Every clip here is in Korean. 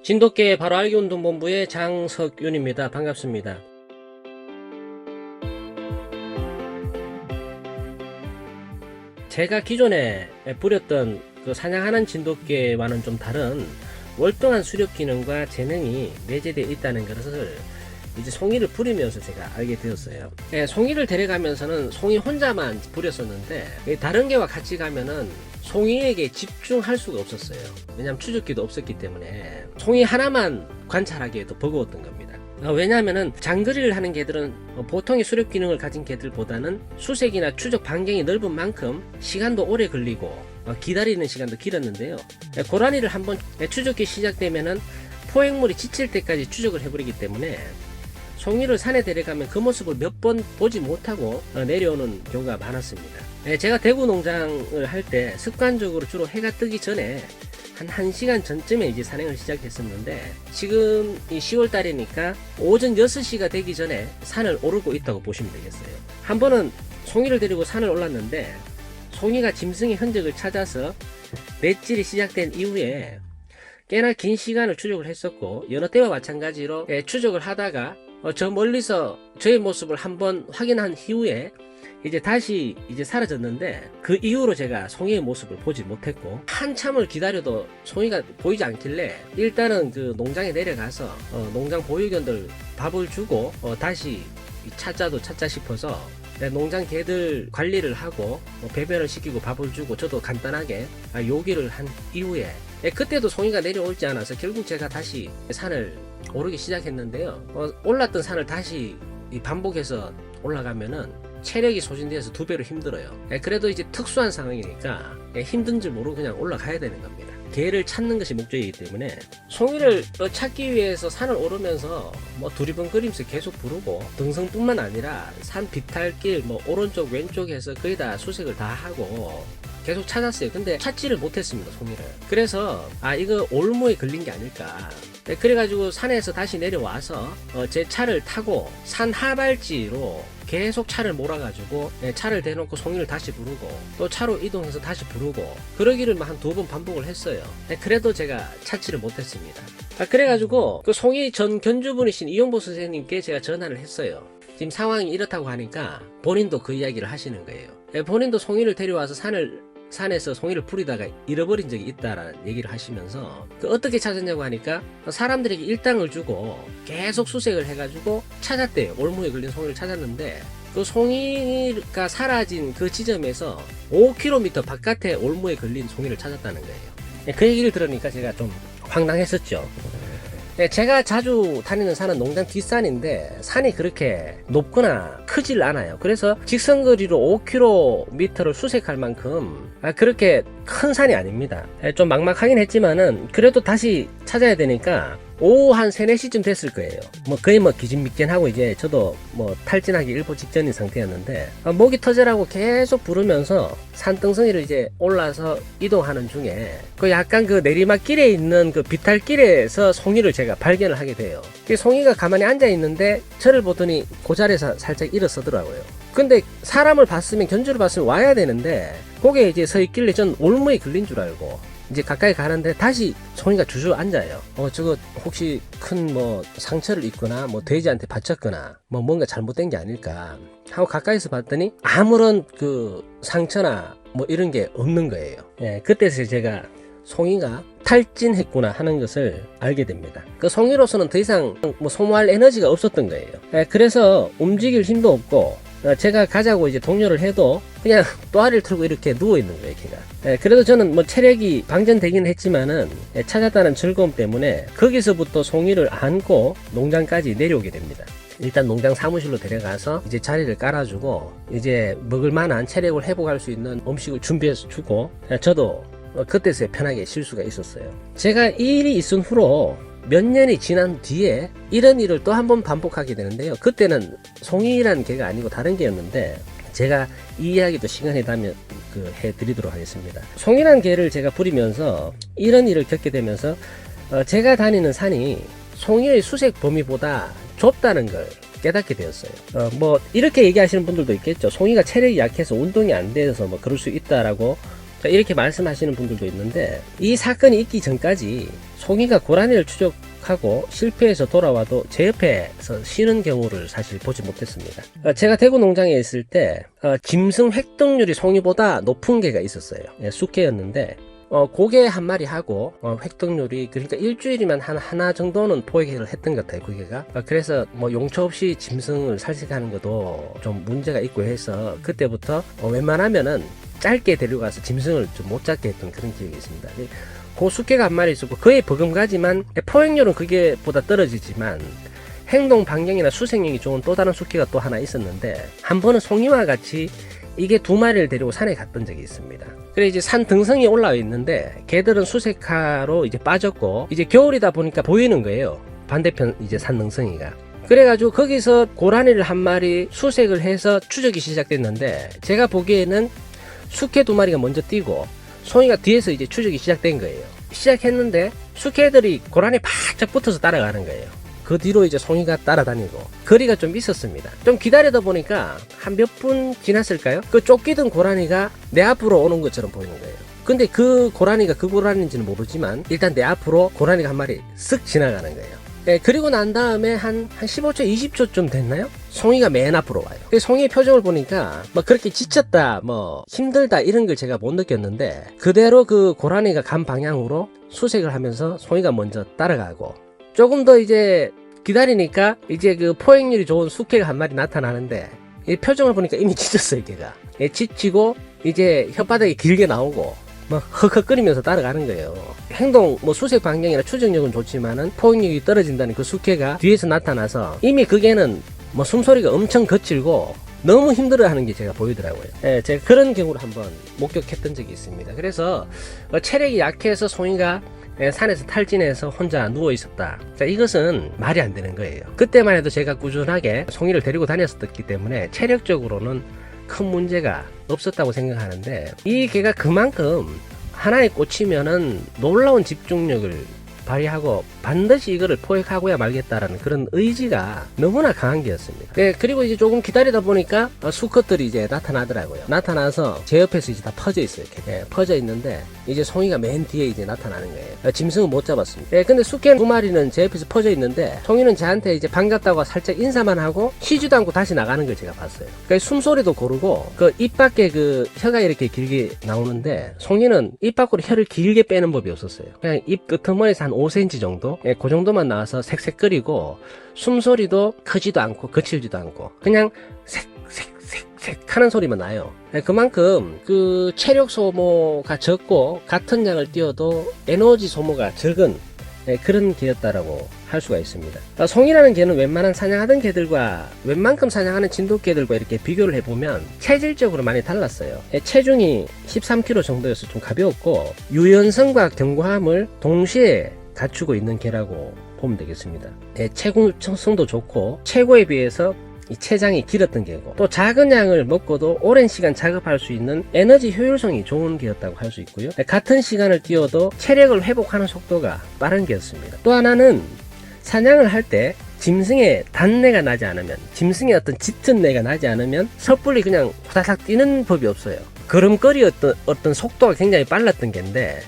진돗개 바로 알기 운동본부의 장석윤입니다. 반갑습니다. 제가 기존에 부렸던 그 사냥하는 진돗개와는 좀 다른 월등한 수렵 기능과 재능이 내재되어 있다는 것을 이제 송이를 부리면서 제가 알게 되었어요. 송이를 데려가면서는 송이 혼자만 부렸었는데 다른 개와 같이 가면은 송이에게 집중할 수가 없었어요. 왜냐하면 추적기도 없었기 때문에 송이 하나만 관찰하기에도 버거웠던 겁니다. 왜냐하면은 장거리를 하는 개들은 보통의 수렵 기능을 가진 개들보다는 수색이나 추적 반경이 넓은 만큼 시간도 오래 걸리고 기다리는 시간도 길었는데요. 고라니를 한번 추적기 시작되면은 포획물이 지칠 때까지 추적을 해버리기 때문에 송이를 산에 데려가면 그 모습을 몇 번 보지 못하고 내려오는 경우가 많았습니다. 제가 대구 농장을 할 때 습관적으로 주로 해가 뜨기 전에 한 1시간 전쯤에 이제 산행을 시작했었는데, 지금 이 10월 달이니까 오전 6시가 되기 전에 산을 오르고 있다고 보시면 되겠어요. 한 번은 송이를 데리고 산을 올랐는데 송이가 짐승의 흔적을 찾아서 맷질이 시작된 이후에 꽤나 긴 시간을 추적을 했었고, 여느 때와 마찬가지로 추적을 하다가 저 멀리서 저의 모습을 한번 확인한 이후에 이제 다시 사라졌는데, 그 이후로 제가 송이의 모습을 보지 못했고, 한참을 기다려도 송이가 보이지 않길래 일단은 그 농장에 내려가서 농장 보육원들 밥을 주고 다시 찾자 싶어서 농장 개들 관리를 하고 배변을 시키고 밥을 주고 저도 간단하게 요기를 한 이후에 그때도 송이가 내려오지 않아서 결국 제가 다시 산을 오르기 시작했는데요. 올랐던 산을 다시 반복해서 올라가면은 체력이 소진되어서 2배로 힘들어요. 그래도 이제 특수한 상황이니까 힘든 줄 모르고 그냥 올라가야 되는 겁니다. 개를 찾는 것이 목적이기 때문에 송이를 찾기 위해서 산을 오르면서 두리번거리면서 계속 부르고, 등성뿐만 아니라 산 비탈길 오른쪽 왼쪽에서 거의 다 수색을 다 하고 계속 찾았어요. 근데 찾지를 못했습니다, 송이를. 그래서 이거 올무에 걸린 게 아닐까. 그래가지고 산에서 다시 내려와서 제 차를 타고 산 하발지로 계속 차를 몰아가지고 차를 대놓고 송이를 다시 부르고 또 차로 이동해서 다시 부르고, 그러기를 한 2번 반복을 했어요. 그래도 제가 찾지를 못했습니다. 그래가지고 그 송이 전 견주분이신 이용보 선생님께 제가 전화를 했어요. 지금 상황이 이렇다고 하니까 본인도 그 이야기를 하시는 거예요. 본인도 송이를 데려와서 산에서 송이를 부리다가 잃어버린 적이 있다라는 얘기를 하시면서 어떻게 찾았냐고 하니까 사람들에게 일당을 주고 계속 수색을 해가지고 찾았대요. 올무에 걸린 송이를 찾았는데 그 송이가 사라진 그 지점에서 5km 바깥에 올무에 걸린 송이를 찾았다는 거예요. 그 얘기를 들으니까 제가 좀 황당했었죠. 제가 자주 다니는 산은 농장 뒷산인데 산이 그렇게 높거나 크질 않아요. 그래서 직선거리로 5km를 수색할 만큼 그렇게 큰 산이 아닙니다. 좀 막막하긴 했지만은 그래도 다시 찾아야 되니까 오후 한 3, 4시쯤 됐을 거예요. 거의 기진맥진하고 이제 저도 탈진하기 일보 직전인 상태였는데, 목이 터져라고 계속 부르면서 산등성이를 이제 올라서 이동하는 중에 약간 그 내리막길에 있는 그 비탈길에서 송이를 제가 발견을 하게 돼요. 송이가 가만히 앉아 있는데 저를 보더니 그 자리에서 살짝 일어서더라고요. 근데 사람을 봤으면, 견주를 봤으면 와야 되는데 거기에 이제 서 있길래 전 올무에 걸린 줄 알고 이제 가까이 가는데 다시 송이가 주저앉아요. 저거 혹시 큰 상처를 입거나 돼지한테 다쳤거나 뭔가 잘못된 게 아닐까 하고 가까이서 봤더니 아무런 그 상처나 이런 게 없는 거예요. 그때서 제가 송이가 탈진했구나 하는 것을 알게 됩니다. 그 송이로서는 더 이상 소모할 에너지가 없었던 거예요. 그래서 움직일 힘도 없고, 제가 가자고 이제 동료를 해도 그냥 또아리를 틀고 이렇게 누워있는 거예요, 걔가. 그래도 저는 체력이 방전되긴 했지만은 찾았다는 즐거움 때문에 거기서부터 송이를 안고 농장까지 내려오게 됩니다. 일단 농장 사무실로 데려가서 이제 자리를 깔아주고 이제 먹을 만한 체력을 회복할 수 있는 음식을 준비해서 주고, 저도 그때서야 편하게 쉴 수가 있었어요. 제가 이 일이 있은 후로 몇 년이 지난 뒤에 이런 일을 또 한 번 반복하게 되는데요. 그때는 송이라는 개가 아니고 다른 개였는데, 제가 이 이야기도 시간이 되면 해드리도록 하겠습니다. 송이라는 개를 제가 부리면서 이런 일을 겪게 되면서 제가 다니는 산이 송이의 수색 범위보다 좁다는 걸 깨닫게 되었어요. 이렇게 얘기하시는 분들도 있겠죠. 송이가 체력이 약해서 운동이 안 돼서 그럴 수 있다라고 이렇게 말씀하시는 분들도 있는데, 이 사건이 있기 전까지 송이가 고라니를 추적하고 실패해서 돌아와도 제 옆에서 쉬는 경우를 사실 보지 못했습니다. 제가 대구 농장에 있을 때 짐승 획득률이 송이보다 높은 개가 있었어요. 숫개였는데 고개 한 마리 하고 획득률이, 그러니까 일주일이면 한 하나 정도는 포획을 했던 것 같아요, 그 개가. 그래서 뭐 용처 없이 짐승을 살식하는 것도 좀 문제가 있고 해서 그때부터 웬만하면은 짧게 데려가서 짐승을 좀 못 잡게 했던 그런 기억이 있습니다. 그 숫개가 한 마리 있었고 거의 버금가지만 포획률은 그게보다 떨어지지만 행동 반경이나 수색력이 좋은 또 다른 숫개가 또 하나 있었는데, 한 번은 송이와 같이 이게 두 마리를 데리고 산에 갔던 적이 있습니다. 그래 이제 산 등성이 올라와 있는데 개들은 수색하러 이제 빠졌고, 이제 겨울이다 보니까 보이는 거예요, 반대편 이제 산 등성이가. 그래가지고 거기서 고라니를 한 마리 수색을 해서 추적이 시작됐는데, 제가 보기에는 숫개 두 마리가 먼저 뛰고 송이가 뒤에서 이제 추적이 시작된 거예요. 시작했는데 숫개들이 고라니 바짝 붙어서 따라가는 거예요. 그 뒤로 이제 송이가 따라다니고 거리가 좀 있었습니다. 좀 기다리다 보니까 한 몇 분 지났을까요? 그 쫓기던 고라니가 내 앞으로 오는 것처럼 보이는 거예요. 근데 그 고라니가 그 고라니인지는 모르지만 일단 내 앞으로 고라니가 한 마리 쓱 지나가는 거예요. 그리고 난 다음에 한 15초, 20초쯤 됐나요? 송이가 맨 앞으로 와요. 송이의 표정을 보니까 뭐 그렇게 지쳤다, 뭐 힘들다 이런 걸 제가 못 느꼈는데, 그대로 그 고라니가 간 방향으로 수색을 하면서 송이가 먼저 따라가고, 조금 더 이제 기다리니까 이제 그 포획률이 좋은 숫개가 한 마리 나타나는데, 이 표정을 보니까 이미 지쳤어요, 걔가. 지치고 이제 혓바닥이 길게 나오고 뭐 헉헉거리면서 따라가는 거예요. 행동 뭐 수색 반경이나 추적력은 좋지만은 포획력이 떨어진다는 그 숫개가 뒤에서 나타나서 이미 그 개는 뭐 숨소리가 엄청 거칠고 너무 힘들어하는 게 제가 보이더라고요. 제가 그런 경우를 한번 목격했던 적이 있습니다. 그래서 체력이 약해서 송이가 산에서 탈진해서 혼자 누워 있었다. 자, 이것은 말이 안 되는 거예요. 그때만 해도 제가 꾸준하게 송이를 데리고 다녔었기 때문에 체력적으로는 큰 문제가 없었다고 생각하는데, 이 개가 그만큼 하나에 꽂히면은 놀라운 집중력을 발휘하고 반드시 이거를 포획하고야 말겠다라는 그런 의지가 너무나 강한 개였습니다. 그리고 이제 조금 기다리다 보니까 수컷들이 이제 나타나더라고요. 나타나서 제 옆에서 이제 다 퍼져 있어요. 이렇게 퍼져 있는데 이제 송이가 맨 뒤에 이제 나타나는 거예요. 짐승은 못 잡았습니다. 근데 숫개 두 마리는 제 옆에서 퍼져 있는데 송이는 저한테 이제 반갑다고 살짝 인사만 하고 쉬지도 않고 다시 나가는 걸 제가 봤어요. 숨소리도 고르고 그 입 밖에 그 혀가 이렇게 길게 나오는데, 송이는 입 밖으로 혀를 길게 빼는 법이 없었어요. 그냥 입 끄트머리에서 한 5cm 정도? 그 정도만 나와서 색색거리고 숨소리도 크지도 않고 거칠지도 않고 그냥 색색색 하는 소리만 나요. 그만큼 그 체력 소모가 적고 같은 양을 뛰어도 에너지 소모가 적은 그런 개였다라고 할 수가 있습니다. 송이라는 개는 웬만한 사냥하던 개들과 웬만큼 사냥하는 진돗개들과 이렇게 비교를 해보면 체질적으로 많이 달랐어요. 체중이 13kg 정도여서 좀 가벼웠고 유연성과 견고함을 동시에 갖추고 있는 개라고 보면 되겠습니다. 체구성도 좋고 체구에 비해서 이 체장이 길었던 개고, 또 작은 양을 먹고도 오랜 시간 작업할 수 있는 에너지 효율성이 좋은 개였다고 할 수 있고요. 같은 시간을 뛰어도 체력을 회복하는 속도가 빠른 개였습니다. 또 하나는 사냥을 할 때 짐승의 단내가 나지 않으면, 짐승의 어떤 짙은 내가 나지 않으면 섣불리 그냥 후다닥 뛰는 법이 없어요. 걸음걸이 어떤 속도가 굉장히 빨랐던 개인데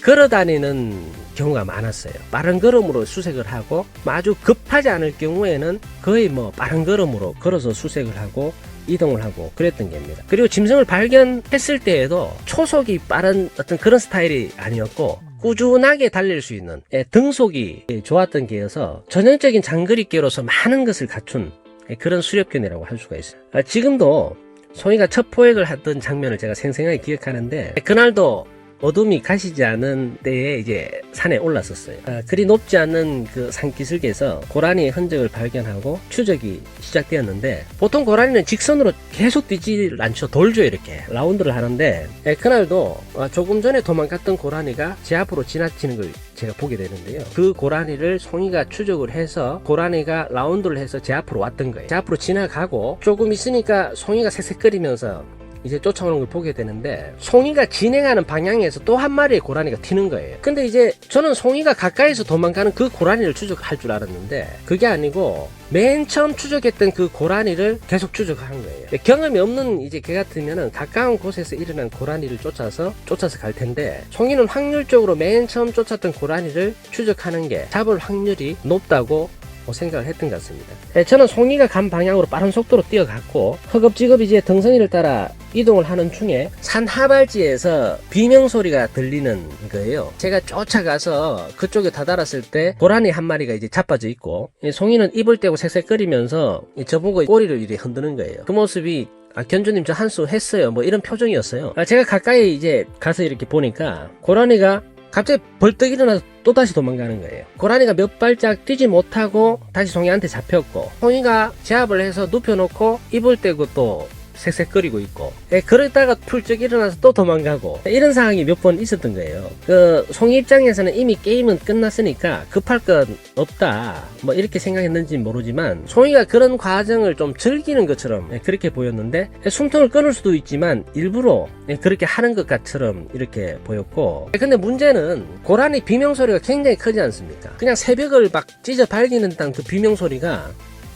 걸어다니는 경우가 많았어요. 빠른 걸음으로 수색을 하고 아주 급하지 않을 경우에는 거의 뭐 빠른 걸음으로 걸어서 수색을 하고 이동을 하고 그랬던 개입니다. 그리고 짐승을 발견했을 때에도 초속이 빠른 어떤 그런 스타일이 아니었고 꾸준하게 달릴 수 있는 등속이 좋았던 개여서 전형적인 장거리개로서 많은 것을 갖춘 그런 수렵견이라고 할 수가 있어요. 지금도 송이가 첫 포획을 하던 장면을 제가 생생하게 기억하는데, 그날도 어둠이 가시지 않은 때에 이제 산에 올랐었어요. 그리 높지 않은 그 산기슭에서 고라니의 흔적을 발견하고 추적이 시작되었는데, 보통 고라니는 직선으로 계속 뛰지 않죠. 돌죠. 이렇게 라운드를 하는데, 그날도 조금 전에 도망갔던 고라니가 제 앞으로 지나치는 걸 제가 보게 되는데요. 그 고라니를 송이가 추적을 해서 고라니가 라운드를 해서 제 앞으로 왔던 거예요. 제 앞으로 지나가고 조금 있으니까 송이가 색색거리면서 이제 쫓아오는 걸 보게 되는데 송이가 진행하는 방향에서 또 한 마리의 고라니가 튀는 거예요. 근데 이제 저는 송이가 가까이서 도망가는 그 고라니를 추적할 줄 알았는데 그게 아니고 맨 처음 추적했던 그 고라니를 계속 추적한 거예요. 경험이 없는 이제 개 같으면은 가까운 곳에서 일어난 고라니를 쫓아서 갈 텐데 송이는 확률적으로 맨 처음 쫓았던 고라니를 추적하는 게 잡을 확률이 높다고 생각을 했던 것 같습니다. 저는 송이가 간 방향으로 빠른 속도로 뛰어갔고 허겁지겁 이제 덩성이를 따라 이동을 하는 중에 산 하발지에서 비명소리가 들리는 거예요. 제가 쫓아가서 그쪽에 다다랐을 때 고라니 한 마리가 이제 자빠져 있고 송이는 입을 떼고 색색거리면서 저보고 꼬리를 이렇게 흔드는 거예요. 그 모습이 견주님 저 한수 했어요 뭐 이런 표정이었어요. 제가 가까이 이제 가서 이렇게 보니까 고라니가 갑자기 벌떡 일어나서 또다시 도망가는 거예요. 고라니가 몇 발짝 뛰지 못하고 다시 송이한테 잡혔고 송이가 제압을 해서 눕혀놓고 입을 떼고 또 색색거리고 있고 그러다가 풀쩍 일어나서 또 도망가고 이런 상황이 몇 번 있었던 거예요. 그 송이 입장에서는 이미 게임은 끝났으니까 급할 건 없다 뭐 이렇게 생각했는지 모르지만 송이가 그런 과정을 좀 즐기는 것처럼 그렇게 보였는데 숨통을 끊을 수도 있지만 일부러 그렇게 하는 것처럼 이렇게 보였고 근데 문제는 고라니 비명소리가 굉장히 크지 않습니까? 그냥 새벽을 막 찢어 발기는 듯한 그 비명소리가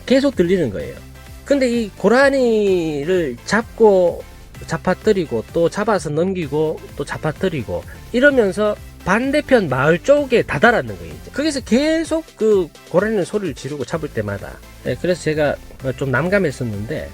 계속 들리는 거예요. 근데 이 고라니를 잡고 잡아뜨리고 또 잡아서 넘기고 또 잡아뜨리고 이러면서 반대편 마을 쪽에 다다랐는 거예요. 거기서 계속 그 고라니는 소리를 지르고 잡을 때마다 그래서 제가 좀 난감했었는데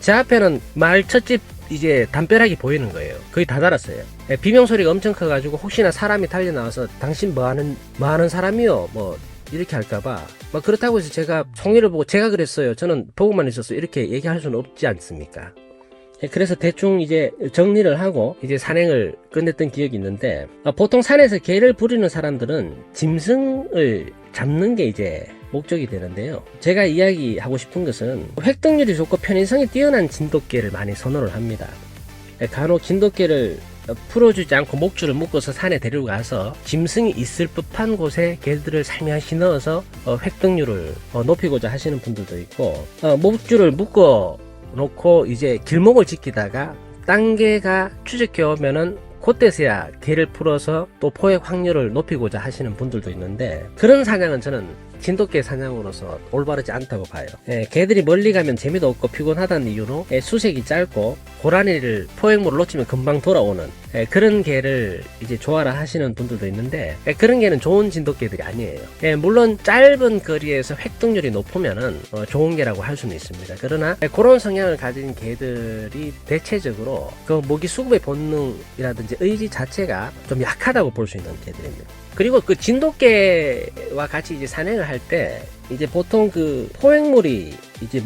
제 앞에는 마을 첫집 이제 담벼락이 보이는 거예요. 거의 다다랐어요. 비명소리가 엄청 커가지고 혹시나 사람이 달려나와서 당신 뭐하는 사람이요 뭐 이렇게 할까봐 막 그렇다고 해서 제가 송이를 보고 제가 그랬어요 저는 보고만 있었어요 이렇게 얘기할 수는 없지 않습니까? 그래서 대충 이제 정리를 하고 이제 산행을 끝냈던 기억이 있는데 보통 산에서 개를 부리는 사람들은 짐승을 잡는 게 이제 목적이 되는데요. 제가 이야기하고 싶은 것은 획득률이 좋고 편의성이 뛰어난 진돗개를 많이 선호를 합니다. 간혹 진돗개를 풀어주지 않고 목줄을 묶어서 산에 데려가서 짐승이 있을 법한 곳에 개들을 살며시 넣어서 획득률을 높이고자 하시는 분들도 있고 목줄을 묶어 놓고 이제 길목을 지키다가 딴 개가 추적해 오면은 그때서야 개를 풀어서 또 포획 확률을 높이고자 하시는 분들도 있는데 그런 사냥은 저는 진돗개 사냥으로서 올바르지 않다고 봐요. 개들이 멀리 가면 재미도 없고 피곤하다는 이유로 수색이 짧고 고라니를 포획물을 놓치면 금방 돌아오는 그런 개를 이제 좋아라 하시는 분들도 있는데 그런 개는 좋은 진돗개들이 아니에요. 물론 짧은 거리에서 획득률이 높으면은 좋은 개라고 할 수는 있습니다. 그러나 그런 성향을 가진 개들이 대체적으로 그 모기 수급의 본능이라든지 의지 자체가 좀 약하다고 볼 수 있는 개들입니다. 그리고 그 진돗개와 같이 이제 산행을 할 때 이제 보통 그 포획물이 이제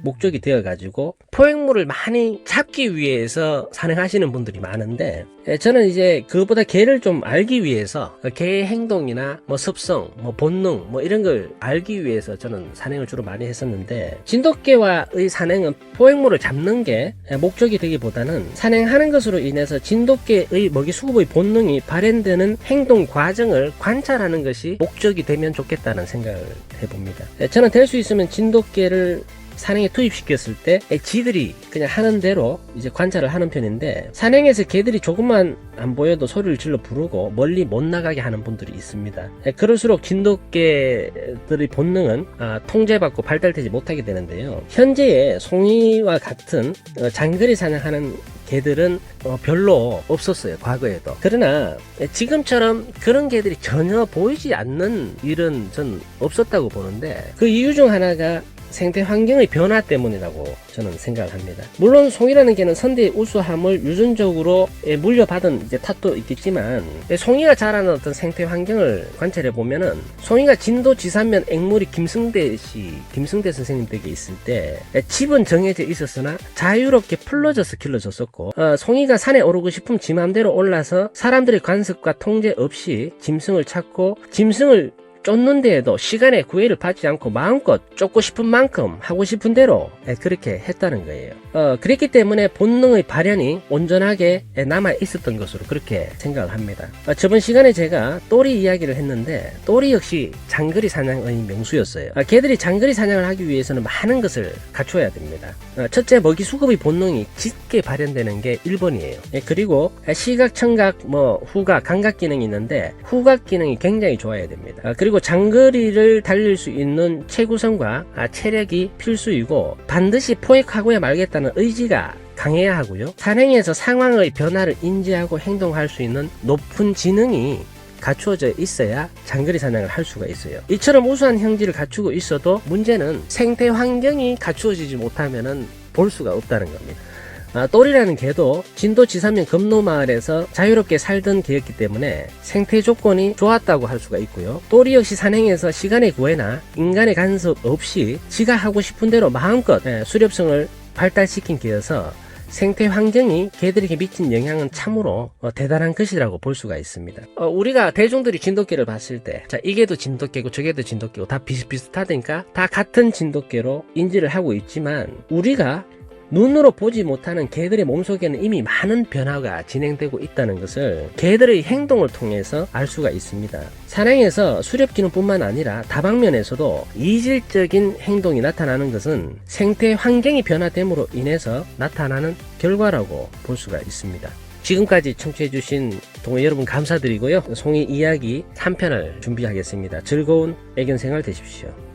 목적이 되어가지고 포획물을 많이 잡기 위해서 산행하시는 분들이 많은데 저는 이제 그것보다 개를 좀 알기 위해서 개의 행동이나 뭐 습성, 뭐 본능 뭐 이런 걸 알기 위해서 저는 산행을 주로 많이 했었는데 진돗개와의 산행은 포획물을 잡는 게 목적이 되기보다는 산행하는 것으로 인해서 진돗개의 먹이 수급의 본능이 발현되는 행동 과정을 관찰하는 것이 목적이 되면 좋겠다는 생각을 해봅니다. 저는 될 수 있으면 진돗개를 산행에 투입시켰을 때 지들이 그냥 하는 대로 이제 관찰을 하는 편인데 산행에서 개들이 조금만 안 보여도 소리를 질러 부르고 멀리 못 나가게 하는 분들이 있습니다. 그럴수록 진돗개들의 본능은 통제받고 발달되지 못하게 되는데요. 현재의 송이와 같은 장거리 사냥하는 개들은 별로 없었어요. 과거에도. 그러나 지금처럼 그런 개들이 전혀 보이지 않는 일은 전 없었다고 보는데 그 이유 중 하나가 생태 환경의 변화 때문이라고 저는 생각을 합니다. 물론 송이라는 개는 선대의 우수함을 유전적으로 물려받은 이제 탓도 있겠지만 송이가 자라는 어떤 생태 환경을 관찰해 보면은 송이가 진도 지산면 앵무리 김승대 선생님 댁에 있을 때 집은 정해져 있었으나 자유롭게 풀러져서 길러졌었고 송이가 산에 오르고 싶으면 지 맘대로 올라서 사람들의 간섭과 통제 없이 짐승을 찾고 짐승을 쫓는 데에도 시간의 구애를 받지 않고 마음껏 쫓고 싶은 만큼 하고 싶은 대로 그렇게 했다는 거예요. 그랬기 때문에 본능의 발현이 온전하게 남아 있었던 것으로 그렇게 생각을 합니다. 저번 시간에 제가 또리 이야기를 했는데 또리 역시 장거리 사냥의 명수였어요. 개들이 장거리 사냥을 하기 위해서는 많은 것을 갖춰야 됩니다. 첫째, 먹이 수급의 본능이 짙게 발현되는 게 1번이에요. 그리고 시각, 청각, 후각, 감각 기능이 있는데 후각 기능이 굉장히 좋아야 됩니다. 그리고 장거리를 달릴 수 있는 체구성과 체력이 필수이고 반드시 포획하고야 말겠다는 의지가 강해야 하고요. 산행에서 상황의 변화를 인지하고 행동할 수 있는 높은 지능이 갖추어져 있어야 장거리 사냥을 할 수가 있어요. 이처럼 우수한 형질을 갖추고 있어도 문제는 생태 환경이 갖추어지지 못하면 볼 수가 없다는 겁니다. 또리라는 개도 진도 지산면 금노마을에서 자유롭게 살던 개였기 때문에 생태 조건이 좋았다고 할 수가 있고요. 또리 역시 산행에서 시간의 구애나 인간의 간섭 없이 지가 하고 싶은 대로 마음껏 수렵성을 발달시킨 개여서 생태 환경이 개들에게 미친 영향은 참으로 대단한 것이라고 볼 수가 있습니다. 우리가 대중들이 진돗개를 봤을 때 이 개도 진돗개고 저 개도 진돗개고 다 비슷비슷하다니까 다 같은 진돗개로 인지를 하고 있지만 우리가 눈으로 보지 못하는 개들의 몸속에는 이미 많은 변화가 진행되고 있다는 것을 개들의 행동을 통해서 알 수가 있습니다. 산행에서 수렵 기능뿐만 아니라 다방면에서도 이질적인 행동이 나타나는 것은 생태 환경이 변화됨으로 인해서 나타나는 결과라고 볼 수가 있습니다. 지금까지 청취해주신 동호 여러분 감사드리고요. 송이 이야기 3편을 준비하겠습니다. 즐거운 애견생활 되십시오.